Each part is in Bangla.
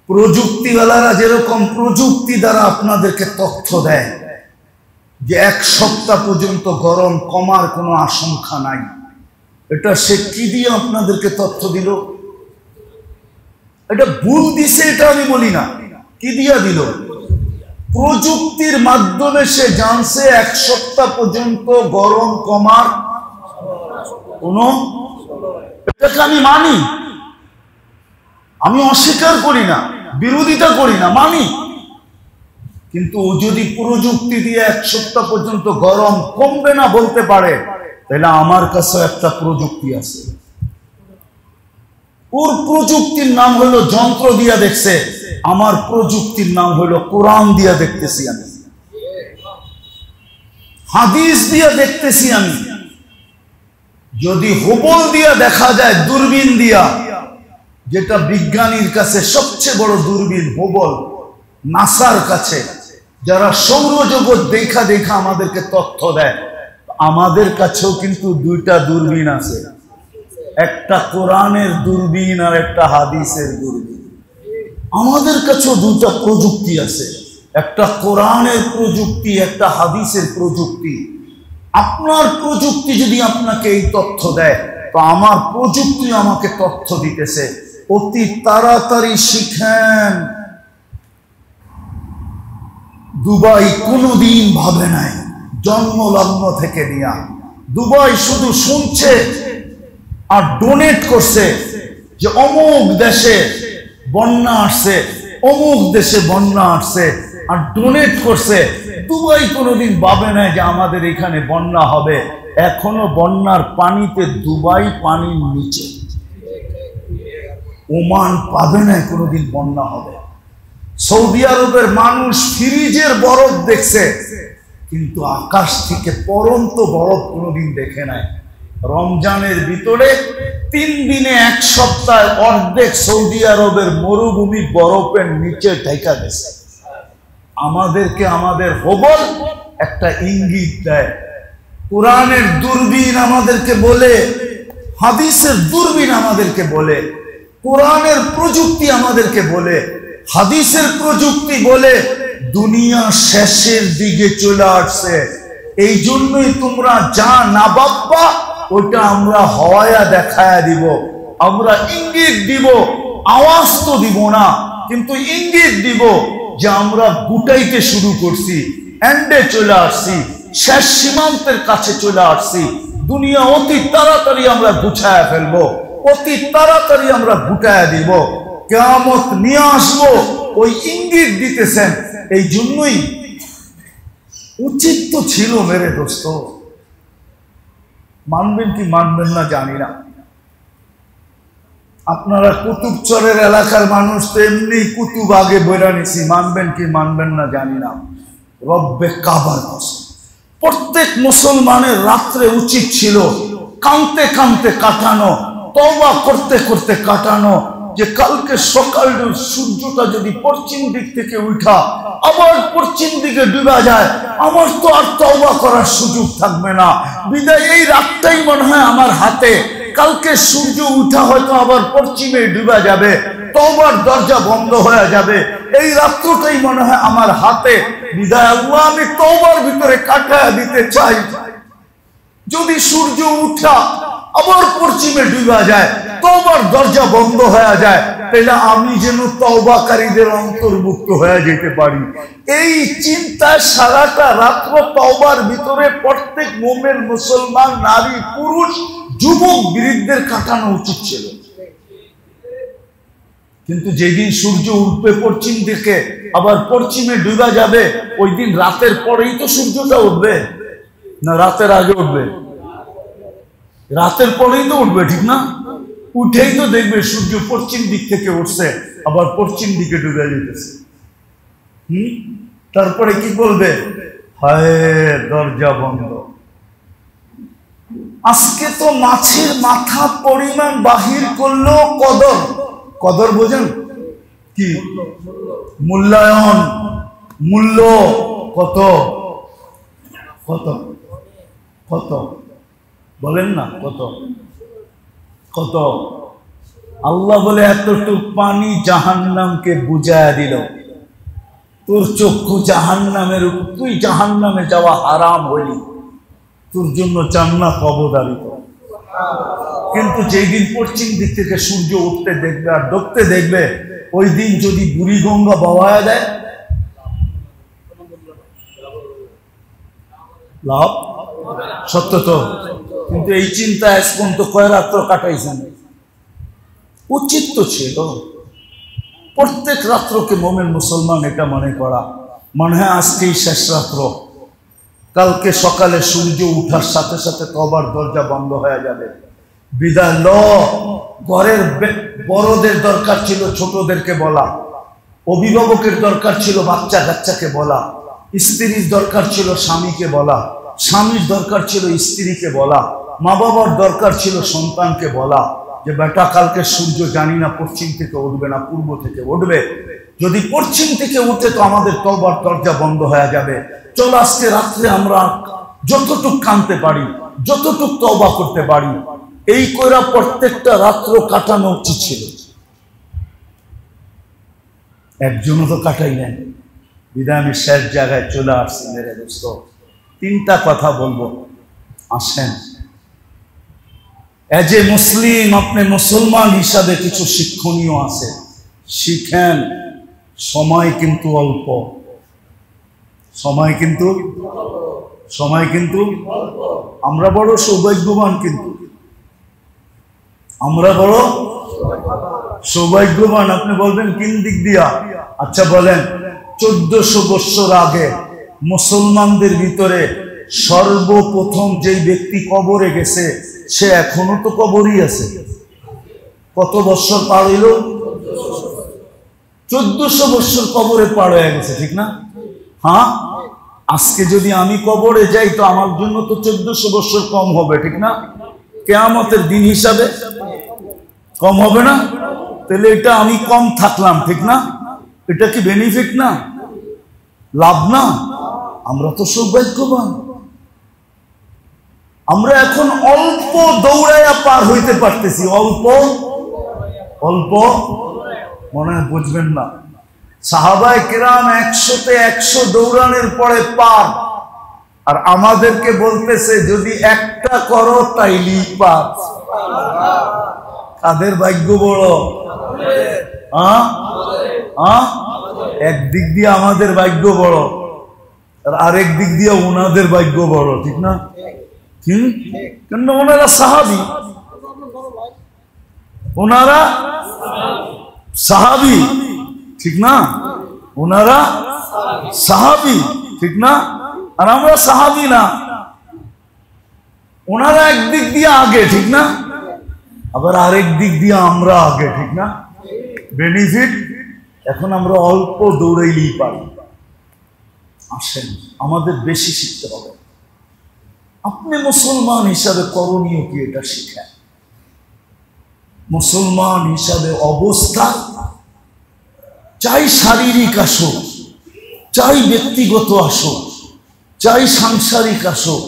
প্রযুক্তিওয়ালারা যেরকম প্রযুক্তি দ্বারা আপনাদেরকে তথ্য দেয় যে এক সপ্তাহ পর্যন্ত গরম কমার কোনো আশঙ্কা নাই, এটা সে কি দিয়ে আপনাদেরকে তথ্য দিল? এটা ভুল দিছে, এটা আমি বলি না, কি দিয়া দিল? প্রযুক্তির মাধ্যমে সে জানছে এক সপ্তাহ পর্যন্ত গরম কমার কোনো, এটাকে আমি মানি, আমি অস্বীকার করি না, বিরোধিতা করি না, মানি। কিন্তু ও যদি প্রযুক্তি দিয়ে এক সপ্তাহ পর্যন্ত গরম কমবে না বলতে পারে, তাহলে আমার কাছে একটা প্রযুক্তি আছে। ওর প্রযুক্তির নাম হলো যন্ত্র দিয়া দেখছে, আমার প্রযুক্তির নাম হলো কোরআন দিয়া দেখতেছি আমি, হাদিস দিয়া দেখতেছি আমি। যদি হুবল দিয়া দেখা যায়, দূরবীন দিয়া, যেটা বিজ্ঞানীর কাছে সবচেয়ে বড় দূরবীন হুবল, নাসার কাছে, যারা সৌরজগৎ দেখা দেখা আমাদেরকে তথ্য দেয়, আমাদের কাছেও কিন্তু দুইটা দূরবীন আছে, একটা কোরআনের দূরবীন আর একটা হাদিসের দূরবীন। আমাদের কাছেও দুইটা প্রযুক্তি আছে, একটা কোরআনের প্রযুক্তি, একটা হাদিসের প্রযুক্তি। আপনার প্রযুক্তি যদি আপনাকে এই তথ্য দেয়, তো আমার প্রযুক্তি আমাকে তথ্য দিতেছে। অতি তাড়াতাড়ি শিখেন, দুবাই কোনোদিন ভাবে নাই, জন্মলগ্ন থেকে নিয়া দুবাই শুধু শুনছে আর ডোনেট করছে যে অমুক দেশে বন্যা আসছে, অমুক দেশে বন্যা আসছে, আর ডোনেট করছে। দুবাই কোনোদিন ভাবে নাই যে আমাদের এখানে বন্যা হবে। এখনো বন্যার পানিতে দুবাই পানির নিচে, ওমান পাবে না কোনোদিন বন্যা হবে। সৌদি আরবের মানুষ ফ্রিজের বরফ দেখছে, কিন্তু আকাশ থেকে পড়ন্ত বরফ কোনোদিন দেখে নাই। রমজানের ভিতরে 3 দিনে 1 সপ্তাহ অর্ধেক সৌদি আরবের মরুভূমি বরফের নিচে ঢেকা গেছে। আমাদেরকে আমাদের হুবল একটা ইঙ্গিত দেয়, কোরআনের দূরবীন আমাদেরকে বলে, হাদিসের দূরবীন আমাদেরকে বলে, কোরআনের প্রযুক্তি আমাদেরকে বলে, হাদিসের প্রযুক্তি বলে দুনিয়া শেষের দিকে চলে আসছে। এই জন্যই তোমরা যা না ভাববা ওটা আমরা হওয়ায়া দেখায়া দিব, আমরা ইঙ্গিত দিব, আওয়াজ তো দিব না, কিন্তু ইঙ্গিত দিব যে আমরা গুটাইতে শুরু করছি, এন্ডে চলে আসছি, শেষ সীমান্তের কাছে চলে আসছি। দুনিয়া অতি তাড়াতাড়ি আমরা গুছায়া ফেলবো, অতি তাড়াতাড়ি আমরা গুটায়া দিব, কিয়ামত নিয়ে আসবো, ওই ইঙ্গিত দিতেছেন। এই জন্যই উচিত তো ছিল মেরে দোস্ত, মানবেন কি মানবেন না জানি না। আপনারা কুতুবচরের এলাকার মানুষ তো এমনি কুতুব আগে বইরা নিছি, মানবেন কি মানবেন না জানি না। রব্বে কাবার কসম, প্রত্যেক মুসলমানের রাত্রে উচিত ছিল কাঁদতে কাঁদতে কাটানো, তওবা করতে করতে কাটানো, যে কালকে সকাল সূর্যটা যদি পশ্চিম দিক থেকে উঠা আবার পশ্চিম দিকে ডুবা যায়, আমার তো আর তওবা করার সুযোগ থাকবে না। বিদায় এই রাতটাই মনে হয় আমার হাতে, কালকে সূর্য উঠা হয়তো আবার পশ্চিমে ডুবা যাবে, তওবার দরজা বন্ধ হয়ে যাবে। এই রাত্রটাই মনে হয় আমার হাতে, বিদায় আল্লাহ আমি তওবার ভিতরে কাটায়া দিতে চাই। যদি সূর্য উঠা আবার পশ্চিমে ডুবা যায়, তওবার দরজা বন্ধ হয়ে যায়, তাহলে আমি যেন তওবাকারীদের অন্তর্ভুক্ত হয়ে যেতে পারি। এই চিন্তায় সারাটা রাত্র তওবার ভিতরে প্রত্যেক মুমিন মুসলমান নারী পুরুষ যুবক বৃদ্ধদের কাটানো উচিত ছিল। কিন্তু যেদিন সূর্য উঠবে পশ্চিম দিকে আবার পশ্চিমে ডুবা যাবে, ওই দিন রাতের পরেই তো সূর্যটা উঠবে, না রাতের আগে উঠবে? রাতের পরেই তো উঠবে, ঠিক না? উঠেই তো দেখবে সূর্য পশ্চিম দিক থেকে উঠছে, আবার পশ্চিম দিকে ডুবে যেতেছে। তারপরে কি বলবে? হায় দরজা বন্ধ। আজকে তো মাছের মাথা পরিমাণ বাহির করলো কদর, কদর বোঝেন কি? মূল্যায়ন, মূল্য কত কত কত বলেন না, কত কত আল্লাহ বলে এতটুক পানি জাহান্নামকে বুঝায়া দিল, তোর চক্ষু জাহান্নামের, তুই জাহান্নামে যাওয়া হারাম হইলি, তোর জন্য জান্নাত অবধারিত। কিন্তু যেই দিন পশ্চিম দিক থেকে সূর্য উঠতে দেখবে আর ডুবতে দেখবে, ওই দিন যদি বুড়িগঙ্গা বওয়ায়া দেয়, লাভ সত্য তো। কিন্তু এই চিন্তা এখন তো কয় রাত্র কাটাইছেন, উচিত তো ছিল প্রত্যেক রাত্রকে মোমেন মুসলমান এটা মনে করা, মনে হয় আজকেই শেষ রাত্র, কালকে সকালে সূর্য উঠার সাথে সাথে তওবার দরজা বন্ধ হয়ে যাবে, বিদায় ল। ঘরের বড়দের দরকার ছিল ছোটদেরকে বলা, অভিভাবকের দরকার ছিল বাচ্চা কাচ্চাকে বলা, স্ত্রীর দরকার ছিল স্বামীকে বলা, স্বামীর দরকার ছিল স্ত্রীকে বলা, মা বাবার দরকার ছিল সন্তানকে বলা যে বেটা কালকে সূর্য জানি না পশ্চিম থেকে উঠবে না পূর্ব থেকে উঠবে, যদি পশ্চিম থেকে উঠে তো আমাদের তওবার দরজা বন্ধ হয়ে যাবে, চল আজকে রাত্রে আমরা যতটুক কাঁদতে পারি, যতটুক তওবা করতে পারি, এই কইরা প্রত্যেকটা রাত্র কাটানো উচিত ছিল। একজনও তো কাটাই নেন। বিদায় আমি শেষ জায়গায় চলে আসছি মেরে দোস্ত, তিনটা কথা বলবো, আসেন। এজ এ মুসলিম, আপনি মুসলমান হিসাবে কিছু শিক্ষণীয় আছে, শিখেন। সময় কিন্তু অল্প, সময় কিন্তু আমরা বড় সৌভাগ্যবান, কিন্তু আমরা বড় সৌভাগ্যবান। আপনি বলবেন কোন দিক দিয়া? আচ্ছা বলেন, 1400 বছর আগে মুসলমানদের ভিতরে সর্বপ্রথম যেই ব্যক্তি কবরে গেছে, সে এখনো তো কবরই আছে। কত বছর পার হইল? 1400 বছর কবরে পার হয়ে গেছে, ঠিক না? হ্যাঁ, আজকে যদি আমি কবরে যাই তো আমার জন্য তো 1400 বছর কম হবে, ঠিক না? কিয়ামতের দিন হিসাবে কম হবে না? তাহলে এটা আমি কম থাকলাম, ঠিক না? এটা কি বেনিফিট না, লাভ না? আমরা তো সৌভাগ্যবান। আমরা এখন অল্প দৌড়াইয়া পার হইতে পারতেছি, অল্প অল্প, মনে হয় বুঝবেন না। সাহাবায়ে কেরাম 100-তে 100 দৌড়ানোর পরে পার, আর আমাদেরকে বলতেছে যদি একটা করো তাইলেই পার। কাদের ভাগ্য বড়? একদিক দিয়ে আমাদের ভাগ্য বড়, আর আরেক দিক দিয়ে ওনাদের ভাগ্য বড়, ঠিক না? কেন? ওনারা সাহাবী, ওনারা সাহাবী, ঠিক না? ওনারা সাহাবী, ঠিক না? আর আমরা সাহাবী না। ওনারা একদিক দিয়ে আগে, ঠিক না? আবার আরেক দিক দিয়ে আমরা আগে, ঠিক না? বেনিফিট এখন আমরা অল্প দৌড়াইলেই পারি। আসেন, আমাদের বেশি শিখতে হবে। আপনি মুসলমান হিসাবে করণীয় কি এটা শিখেন। মুসলমান হিসাবে অবস্থা, চাই শারীরিক আসুক, চাই ব্যক্তিগত আসুক, চাই সাংসারিক আসুক,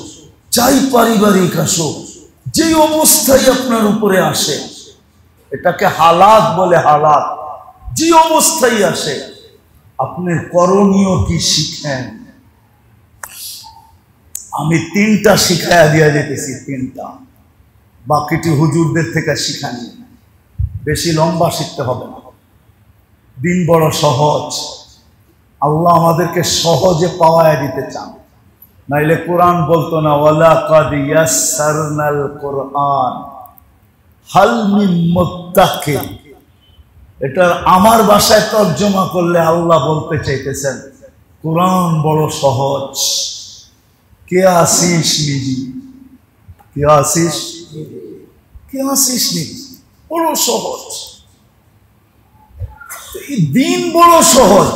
চাই পারিবারিক আসুক, যে অবস্থায় আপনার উপরে আসে, এটাকে হালাত বলে। হালাত যে অবস্থায় আসে, আপনি করণীয় কি শিখেন। আমি 3টা শিখাইয়া দিয়া যেতেছি, 3টা, বাকিটি হুজুরদের থেকে শিখানি। বেশি লম্বা শিখতে হবে না, দিন বড় সহজ। আল্লাহ আমাদেরকে সহজে পাওয়ায় দিতে চান, নাইলে কোরআন বলতো না ওয়ালাকাদ ইয়াসসারনাল কোরআন হাল মিন মুত্তাকিন। এটা আমার ভাষায় তর্জমা করলে আল্লাহ বলতে চাইতেছেন কোরআন বড় সহজ। কে আসিস নিজি, কে আসিস, কে আসিস নিজি, বড় সহজ। এই দিন বড় সহজ।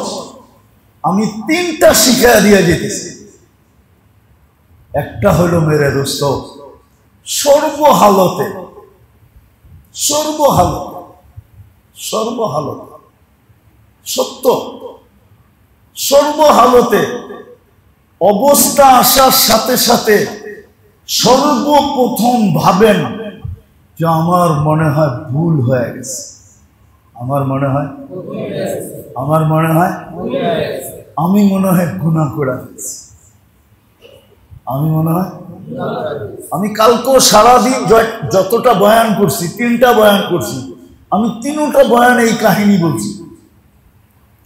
আমি 3টা শিখাইয়া দিয়া যেতেছি। একটা হলো মেরে দোস্ত, সর্বহালতে, সর্বহালতে, সর্বহালতে, সত্য, সর্বহালতে অবস্থা আসার সাথে সাথে সর্বপ্রথম ভাবেন যে আমার মনে হয় ভুল হয়ে গেছে, আমার মনে হয় আমি মনে হয় গুনাহ করে ফেলেছি, আমি কালকেও সারাদিন যতটা বয়ান করছি, 3টা বয়ান করছি, আমি 3টা বয়ান এই কাহিনী বলছি,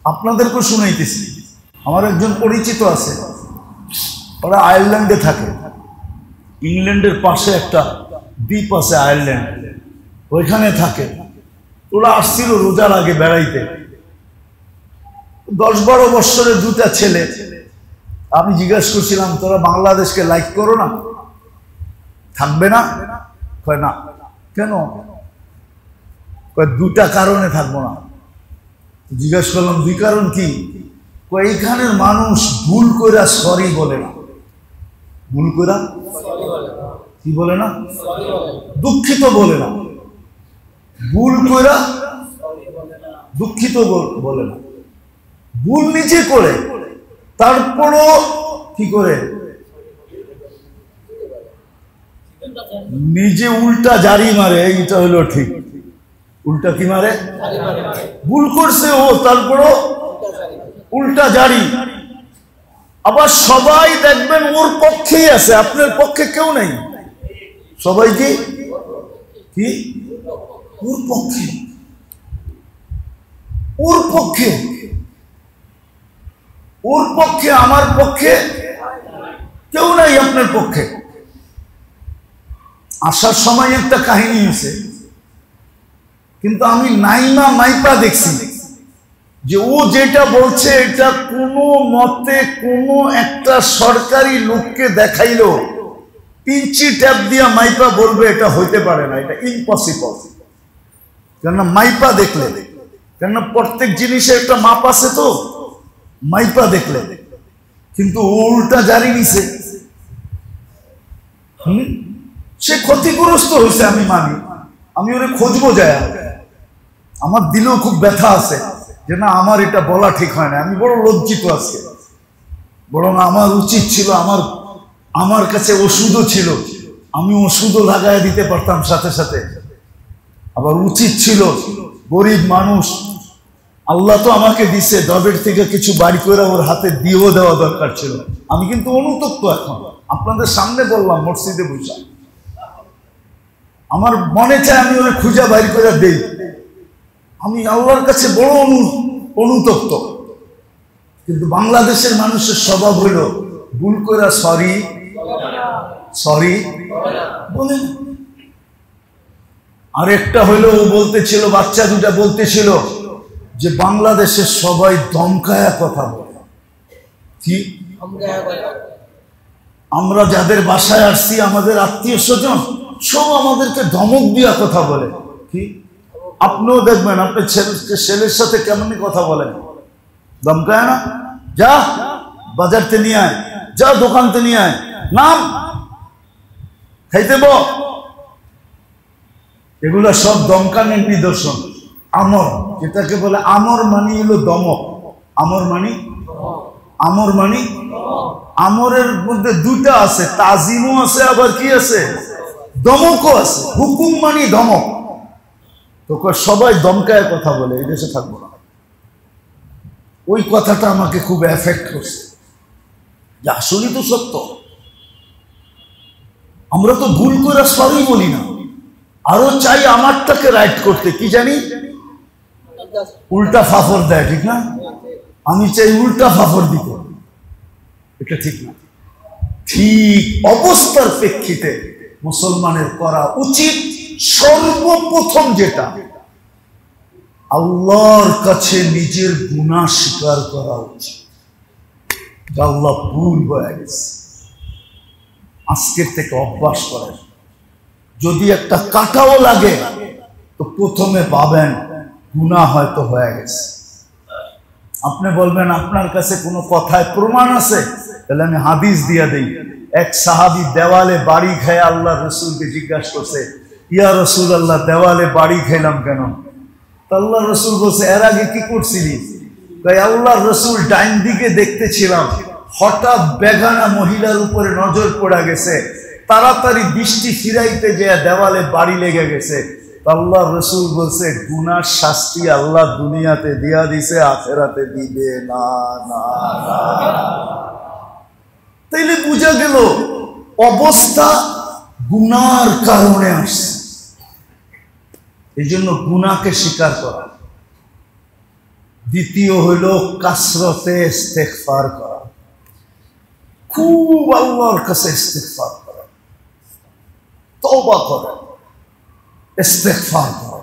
আপনাদেরকেও শুনাইতেছি। আমার একজন পরিচিত আছে, ওরা আয়ারল্যান্ডে থাকে, ইংল্যান্ডের পাশে একটা দ্বীপ আছে আয়ারল্যান্ড, ওইখানে থাকে। ওরা আসছিল রোজার আগে বেড়াইতে, 10-12 বৎসরের 2টা ছেলে। আমি জিজ্ঞাসা করছিলাম, তোরা বাংলাদেশকে লাইক করো না, থাকবে না? কয় না। কেন? কয় 2টা কারণে থাকবো না। জিজ্ঞাসা করলাম 2 কারণ কি? কয় এইখানের মানুষ ভুল করে সরি বলে না, ভুল করে কি বলে না, দুঃখিত বলে না, ভুল করে দুঃখিত বলে না, ভুল নিজে করে তারপরও কি করে নিজে উল্টা জারি মারে। এইটা হলো ঠিক, উল্টা কি মারে? ভুল করছে ও, তারপরও উল্টা জারি। আবার সবাই দেখবেন ওর পক্ষেই আছে, আপনার পক্ষে কেউ নেই, সবাই কি ওর পক্ষে, ওর পক্ষে, ওর পক্ষে, আমার পক্ষে কেউ নাই, আপনার পক্ষে। আসার সময় একটা কাহিনী আছে, কিন্তু আমি নাইমা মাইপা দেখছি যে ও যেটা বলছে এটা কোনো মতে কোনো একটা সরকারি লোককে দেখাইলো, ইঞ্চি ট্যাপ দিয়া মাইপা বলবে এটা হইতে পারে না, এটা ইম্পসিবল। কেননা মাইপা দেখলে, কেননা প্রত্যেক জিনিসে একটা মাপ আছে, তো মাইপা দেখলে। কিন্তু উল্টা জারি নিছে, সে ক্ষতিগ্রস্ত হয়েছে, আমি মানি, আমি ওরে খুঁজবো যায়, আমার দিলেও খুব ব্যথা আছে যে না আমার এটা বলা ঠিক হয় না, আমি বড় লজ্জিত আজকে। বরং আমার উচিত ছিল, আমার কাছে ওষুধও ছিল, আমি ওষুধও লাগাই দিতে পারতাম সাথে সাথে। আবার উচিত ছিল, গরিব মানুষ, আল্লাহ তো আমাকে দিছে, দবের থেকে কিছু বাড়ি করে ওর হাতে দিয়েও দেওয়া দরকার ছিল। আমি কিন্তু অনুতপ্ত, এখন আপনাদের সামনে বললাম মসজিদে বসে, আমার মনে চায় আমি ওরে খুঁজা বাড়ি করে দেই। আমি আল্লাহর কাছে বড় অনুতপ্ত। কিন্তু বাংলাদেশের মানুষের স্বভাব হইল ভুল করে সরি বলে। আরেকটা হইলো ও বলতেছিল, বাচ্চা 2টা বলতেছিল যে বাংলাদেশের সবাই ধমকায়া কথা বলে। কি? আমরা যাদের বাসায় আসছি, আমাদের আত্মীয় স্বজন সব আমাদেরকে ধমক দিয়া কথা বলে। কি? আপনিও দেখবেন আপনার ছেলের সাথে কেমন কথা বলেন, ধমকায় না? যা বাজারতে নিয়ে আয়, যা দোকানতে নিয়ে আয়, নাম খাইতে ব। এগুলা সব দমকানের নিদর্শন। আমর, যেটাকে বলে আমর মানি হলো দমক। আমর মানি আমরের মধ্যে 2টা আছে, তাজিমও আছে, আবার কি আছে, দমকও আছে। হুকুম মানি দমক। তো সবাই দমকায় কথা বলে, এই দেশে থাকবো না। ওই কথাটা আমাকে খুব এফেক্ট করছে, যে আসলেই তো সত্য। আমরা তো ভুল করে সরি বলি না, আরো চাই আমারটাকে রাইট করতে। কি জানি উল্টা ফাফর দেয়, ঠিক না? আমি চাই উল্টা ফাফর দিতে, এটা ঠিক না। ঠিক অবস্থার প্রেক্ষিতে মুসলমানের করা উচিত সর্বপ্রথম যেটা, আল্লাহর কাছে নিজের গুনাহ স্বীকার করা উচিত। আল্লাহ ভুল হয়ে গেছে, আজকের থেকে অভ্যাস করেন। যদি একটা কাটাও লাগে তো প্রথমে ভাবেন গুনাহ হয়তো হয়ে গেছে। আপনি বলবেন আপনার কাছে কোনো কথায় প্রমাণ আছে, তাহলে আমি হাদিস দিয়া দেই। এক সাহাবী দেওয়ালে বাড়ি খেয়ে আল্লাহ রসুলকে জিজ্ঞাসা করছে, ইয়া রসুল আল্লাহ, দেওয়ালে বাড়ি খেলাম কেন? আল্লাহ রসুল বলছে, এর আগে কি করছিলি? তাই আল্লাহ রসুল ডাইন দিকে দেখতেছিলাম, হঠাৎ বেগানা মহিলার উপরে নজর পড়ে গেছে। তাড়াতাড়ি দৃষ্টি ফিরাইতে যে দেওয়ালে বাড়ি লেগে গেছে। আল্লাহ রসুল বলছে গুনার শাস্তি আল্লাহ দুনিয়াতে দিয়া দিছে, আখেরাতে দিবে না। না তাইলে বুঝা গেল অবস্থা গুনার কারণে আসছে। এই জন্য গুনাহকে স্বীকার করা। দ্বিতীয় হইল কাসরতে ইস্তেগফার করা, খুব আল্লাহর কাছে ইস্তেগফার করা, তওবা করা, ইস্তেগফার করা।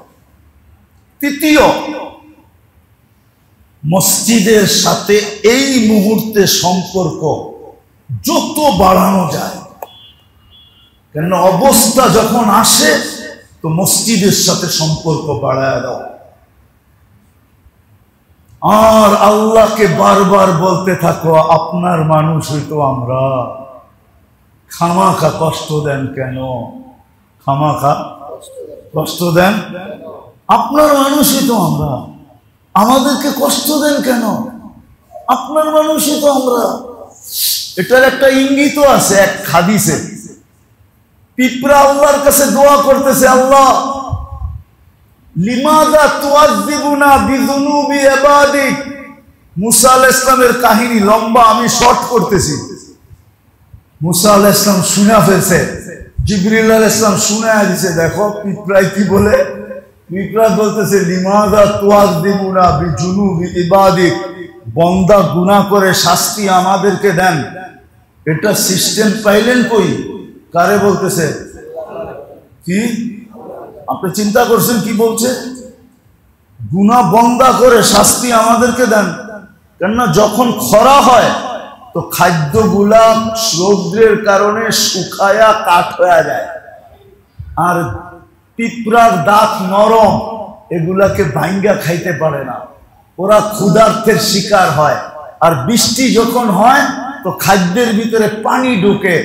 তৃতীয়, মসজিদের সাথে এই মুহূর্তে সম্পর্ক যত বাড়ানো যায়, কেন অবস্থা যখন আসে তো মসজিদের সাথে সম্পর্ক বাড়ায় দাও। আর আল্লাহকে বারবার বলতে থাকো, আপনার মানুষ হইতো আমরা, খামাখা কষ্ট দেন কেন? খামাখা কষ্ট দেন, আপনার মানুষ হইতো আমরা, আমাদেরকে কষ্ট দেন কেন? আপনার মানুষ হইতো আমরা। এটার একটা ইঙ্গিত আছে এক হাদিসে। পিঁপড়া আল্লাহর কাছে দোয়া করতেছে, আল্লাহ লিমাযা তুআযযিবুনা বিযুনুবি ইবাদিক। মুসা আলাইহিস সালামের কাহিনী লম্বা, আমি শর্ট করতেছি। মুসা আলাইহিস সালাম শুনে ফেলছে, জিবরিল আলাইহিস সালাম শুনে দিয়েছে। দেখো পিঁপড়ায় কি বলে, পিঁপড়া বলতেছে লিমাযা তুআযযিবুনা বিযুনুবি ইবাদিক, বান্দা গুনাহ করে শাস্তি আমাদেরকে দেন। এটা সিস্টেম পাইলেন কই? কারে বলতেছে? কি আপনি চিন্তা করছেন কি বলছে? গুনাহ বন্দা করে শাস্তি আমাদেরকে দেন। কেননা যখন খরা হয় তো খাদ্যগুলা রৌদ্রের কারণে শুকায়া কাঠ হয়ে যায়, আর পিঁপড়ার দাঁত নরম, এগুলাকে ভাঙ্গা খাইতে পারে না, ওরা ক্ষুধার্তের শিকার হয়। আর বৃষ্টি যখন হয় তো খাদ্যের ভিতরে পানি ঢুকে,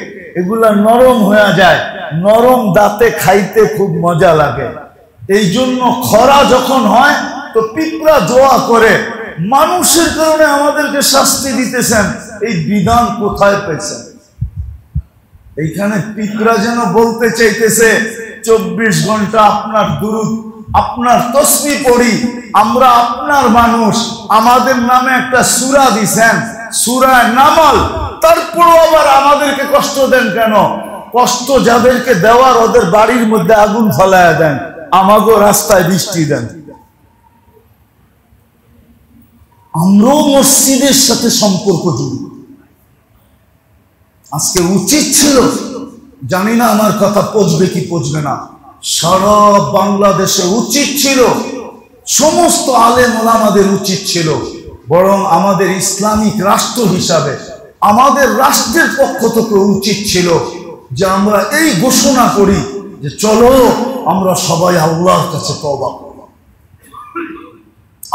এগুলা নরম হয়ে যায়, নরম দাঁতে খাইতে খুব মজা লাগে। এই জন্য খরা যখন হয় তো পিঁপড়া দোয়া করে, মানুষের কারণে আমাদেরকে শাস্তি দিতেছেন, এই বিধান কোথায় পেয়েছেন? এইখানে পিঁপড়া যেন বলতে চাইতেছে 24 ঘন্টা আপনার দুরূদ, আপনার তসবিহ পড়ি, আমরা আপনার মানুষ, আমাদের নামে একটা সূরা দিছেন, সূরা নামল, তারপরও আবার আমাদেরকে কষ্ট দেন কেন? কষ্ট যাদেরকে দেওয়ার ওদের বাড়ির মধ্যে আগুন ফেলায়া দেন, আমাগো রাস্তায় বৃষ্টি দেন। আমরাও মসজিদের সাথে সম্পর্ক জড়িত। আজকে উচিত ছিল, জানি না আমার কথা পচবে কি পচবে না, সারা বাংলাদেশে উচিত ছিল, সমস্ত আলেম ওলামাদের উচিত ছিল, বরং আমাদের ইসলামিক রাষ্ট্র হিসাবে আমাদের রাষ্ট্রের পক্ষ থেকে উচিত ছিল যে আমরা এই ঘোষণা করি যে চলো আমরা সবাই আল্লাহর কাছে তওবা করি,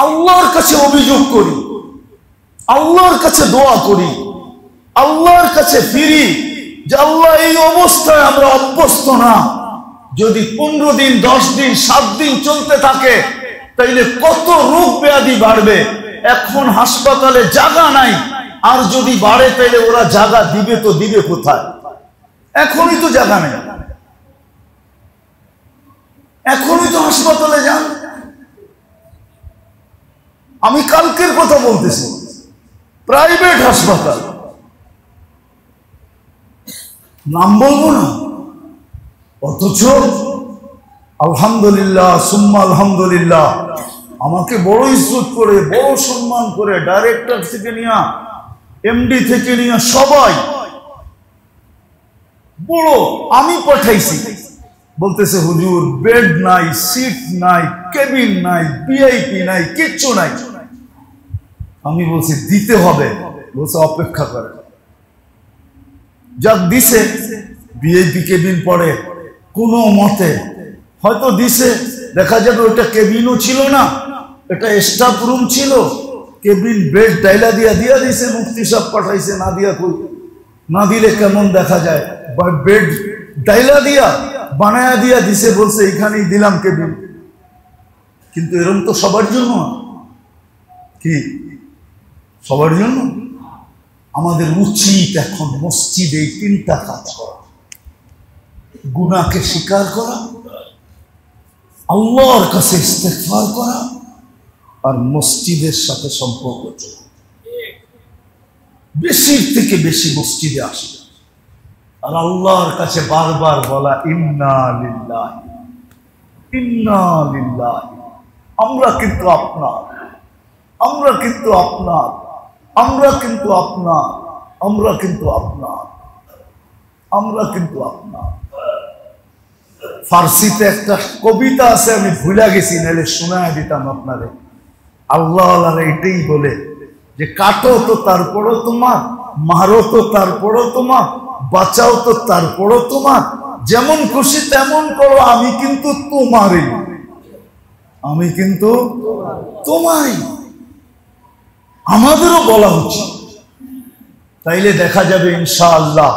আল্লাহর কাছে অভিযোগ করি, আল্লাহর কাছে দোয়া করি, আল্লাহর কাছে ফিরি যে আল্লাহ এই অবস্থায় আমরা অভ্যস্ত না। যদি 15 দিন 10 দিন 7 দিন চলতে থাকে তাইলে কত রোগ ব্যাধি বাড়বে। এখন হাসপাতালে জায়গা নাই, আর যদি বাড়ে তাইলে ওরা জায়গা দিবে তো দিবে কোথায়? এখনই তো জায়গা নেই, এখনই তো হাসপাতালে যান। আমি কালকের কথা বলতেছি, প্রাইভেট হাসপাতাল, নাম বলবো না, অথচ আলহামদুলিল্লাহ সুম্মা আলহামদুলিল্লাহ আমাকে বড় ইজ্জত করে, বড় সম্মান করে, ডাইরেক্টর থেকে নিয়ে এমডি থেকে নিয়ে সবাই বড়, আমি পাঠাইছি। বলতেছে হুজুর বেড নাই, সিট নাই, কেবিন নাই, ভিআইপি নাই, কিচ্ছু নাই। আমি বলছি দিতে হবে, বলছে অপেক্ষা করে। যাক দিছে, ভিআইপি কেবিন পড়ে কোনো মতে হয়তো দিছে, দেখা যাবে ওটা কেবিনও ছিল না, এটা স্টাফ রুম ছিল, কেবিন বেড ডাইলা দিয়া দিছে, মুফতি সাহেব পাঠাইছে, না দিয়া কই, না দিলে কেমন দেখা যায়, বেড ডাইলা দিয়া বানায়া দিয়া দিছে, বলছে এখানেই দিলাম কেবিন। কিন্তু এরকম তো সবার জন্য কি, সবার জন্য আমাদের উচিত এখন মসজিদে 3টা কাজ করা। গুনাহকে স্বীকার করা, আল্লাহর কাছে ইস্তেগফার করা, আর মসজিদের সাথে সম্পর্ক চলা। বেশির থেকে বেশি মসজিদে আসে আর আল্লাহর কাছে বারবার বলা ইন্না লিল্লাহি ইন্না লিল্লাহি, আমরা কিন্তু আপনার, আমরা কিন্তু আপনার, আমরা কিন্তু আপনার, আমরা কিন্তু আপনার, আমরা কিন্তু আপনার। ফার্সিতে একটা কবিতা আছে, আমি ভুলে গেছি, নাহলে শোনায় দিতাম আপনারে। আল্লাহ এটাই বলে যে কাটো তো তারপরও তোমার, মারো তো তারপরও তোমার, বাঁচাও তো তারপরও তোমার, যেমন খুশি তেমন করো, আমি কিন্তু তোমারই, আমি কিন্তু তোমারই। আমাদেরও বলা উচিত, তাইলে দেখা যাবে ইনশাআল্লাহ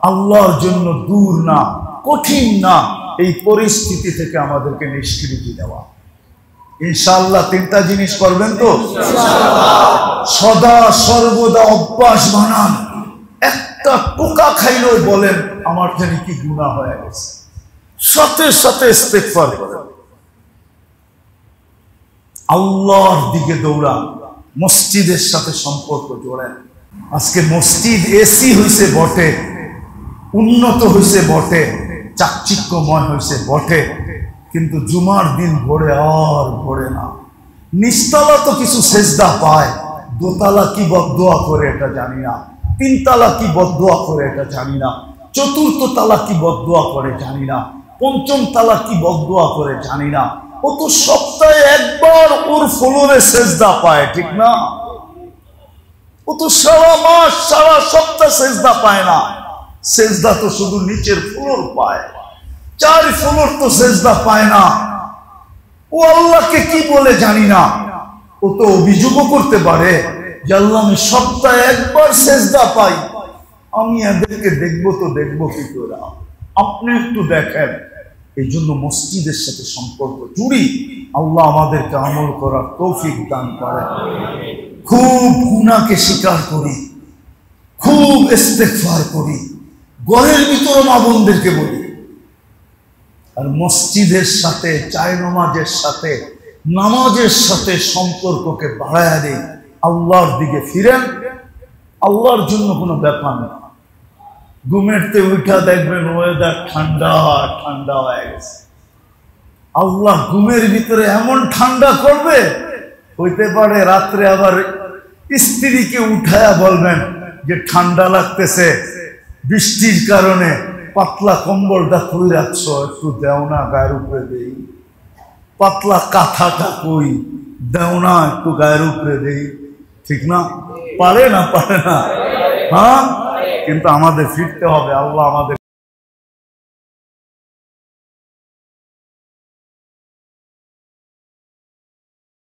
আল্লাহর জন্য দূর না, কঠিন না এই পরিস্থিতি থেকে আমাদেরকে নিষ্কৃতি দেওয়া। ইনশাআল্লাহ তিনটা জিনিস করবেন তো, সদা সর্বদা অভ্যাস বানান। একটা টোকা খাইলেও বলেন আমার জানি কি গুনাহ হয়ে গেছে, সাথে সাথে ইস্তেগফার করেন, আল্লাহর দিকে দৌড়ান, মসজিদের সাথে সম্পর্ক জোড়েন। আজকে মসজিদ এসি হয়েছে বটে, উন্নত হয়েছে বটে, চাকচিক্যময় হয়েছে বটে, কিন্তু জুমার দিন ভরে আর ভরে না। নিচতলা তো কিছু সেজদা পায়, দোতলা কি বদদোয়া করে এটা জানি না, তিনতলা কি বদদোয়া করে এটা জানি না, চতুর্থ তালা কি বদদোয়া করে জানি না, পঞ্চম তালা কি বদদোয়া করে জানি না। ও তো সপ্তাহে একবার ওর ফ্লোরে সেজদা পায়, ঠিক না? ও তো সারা মাস সারা সপ্তাহ সেজদা পায় না, সেজদা তো শুধু নিচের ফ্লোর পায়, 4 ফ্লোর তো সেজদা পায় না। ও আল্লাহকে কি বলে জানি না। ও তো অভিযোগও করতে পারে যে আল্লাহ আমি সপ্তাহে একবার সেজদা পাই, আমি এদেরকে দেখবো তো দেখবো কি করে, আপনি একটু দেখেন। এই জন্য মসজিদের সাথে সম্পর্ক জুড়ি। আল্লাহ আমাদেরকে আমল করার তৌফিক দান করেন। খুব গুনাহকে স্বীকার করি, খুব ইস্তেগফার করি, ঘরের ভিতরে মা বোনদেরকে বলি, আর মসজিদের সাথে জায়নামাজের সাথে নামাজের সাথে সম্পর্ককে বাড়ায়া দেই। আল্লাহর দিকে ফিরেন, আল্লাহর জন্য কোনো ব্যাপার না। ঘুমেরতে উঠা দেখবেন ওয়েদার ঠান্ডা ঠান্ডা হয়ে গেছে, আল্লাহ ঘুমের ভিতরে এমন ঠান্ডা করবে, হইতে পারে রাত্রে আবার স্ত্রীকে উঠায়া বলবেন যে ঠান্ডা লাগতেছে, বৃষ্টির কারণে পাতলা কম্বলটা খুলে রাখছ, একটু দেও না গায়ের উপরে দেই, পাতলা কাঁথাটা কই দেও না একটু গায়ের উপরে দেই, ঠিক না? পারে না, পারে না? হ্যাঁ, কিন্তু আমাদের ফিরতে হবে। আল্লাহ আমাদের